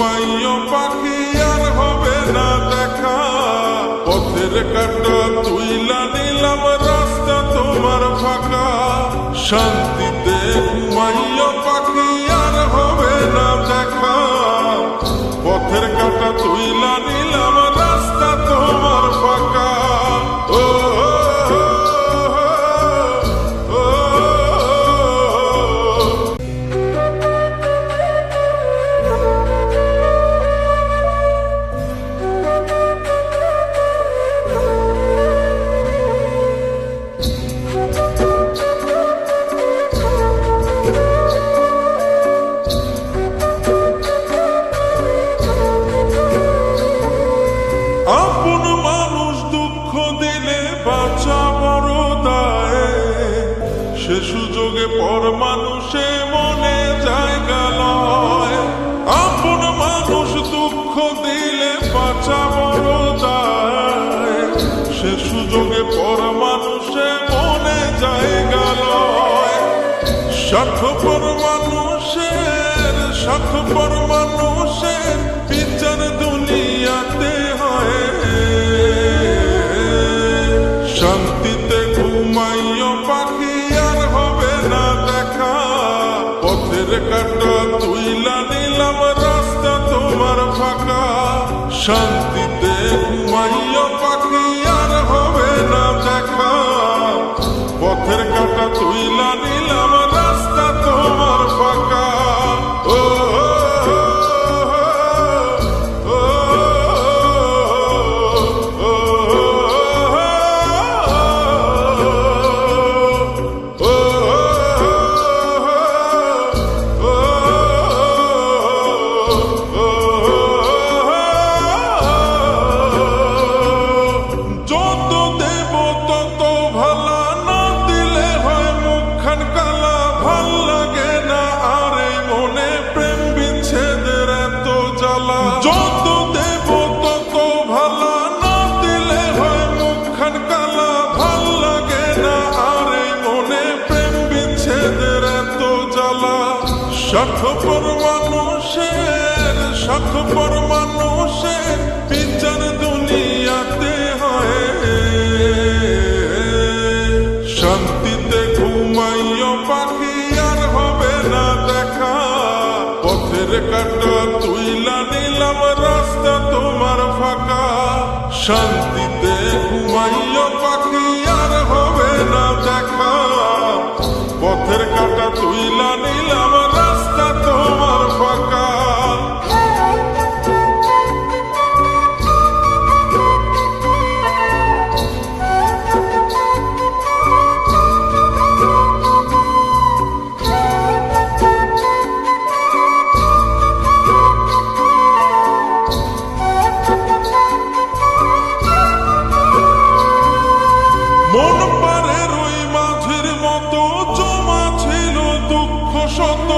ঘুমাইও পাখি আর হবে না দেখা, পথের কাঁটা তুইলা নিলাম রাস্তা তোমার ফাঁকা। শান্তিতে ঘুমাইও পাখি আর হবে না দেখা, পথের কাঁটা তুইলা নিলাম রাস্তা তোমার ফাঁকা। আপন মানুষ দুঃখ দিলে বাঁচা বড় দায়, সে সুযোগে পর মানুষে মনে জায়গা লয়। আপন মানুষ দুঃখ দিলে বাঁচা বড় দায়, সে সুযোগে পর মানুষে মনে জায়গা লয়। স্বার্থপর মানুষের স্বার্থপর মানুষের বিচার দুনিয়াতে হয়। শান্তিতে ঘুমাইও পাখি আর হবে না দেখা, পথের কাঁটা তুইলা নিলাম রাস্তা তোমার ফাঁকা। শান্তিতে ঘুমাইও পাখি আর হবে না দেখা, পথের কাঁটা তুইলা নিলাম রাস্তা তোমার ফাঁকা। যত দেব তত ভালা, না দিলে হয় মুখখান কালা। ভাল লাগে না আর এই মনে প্রেম বিচ্ছেদের এত জ্বালা। যত দেব তত ভালা, না দিলে হয় মুখখান কালা। ভাল লাগে না আর এই মনে প্রেম বিচ্ছেদের এত জ্বালা। স্বার্থপর মানুষের স্বার্থপর মানুষের বিচার দুনিয়াতে হয়। শান্তিতে ঘুমাইও পাখি আর হবে না দেখা, পথের কাঁটা তুইলা নিলাম রাস্তা তোমার ফাঁকা। শান্তিতে ঘুমাইও পাখি আর হবে না দেখা, পথের কাঁটা তুইলা নিলাম রাস্তা তোমার ফাঁকা। মন পারের ওই মাঝির মতো জমা ছিল দুঃখ শত,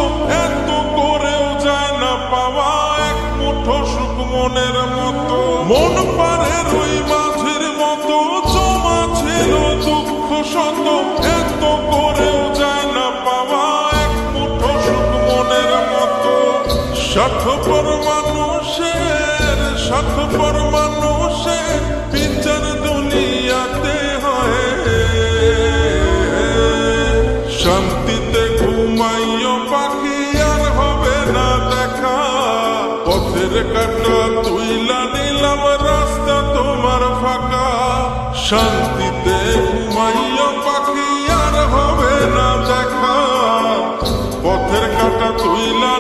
এত করেও যায় না পাওয়া এক মুঠো সুখ মনের মতো। মন পারের ওই মাঝির মতো জমা ছিল দুঃখ শত, এত করেও যায় না পাওয়া এক মুঠো সুখ মনের মতো। স্বার্থপর মানুষের স্বার্থপর মানুষের বিচার দুনিয়াতে হয়। শান্তিতে ঘুমাইও পাখি আর হবে না দেখা, পথের কাঁটা তুইলা নিলাম রাস্তা তোমার ফাঁকা। শান্তিতে ঘুমাইও পাখি আর হবে না দেখা, পথের কাঁটা তুইলা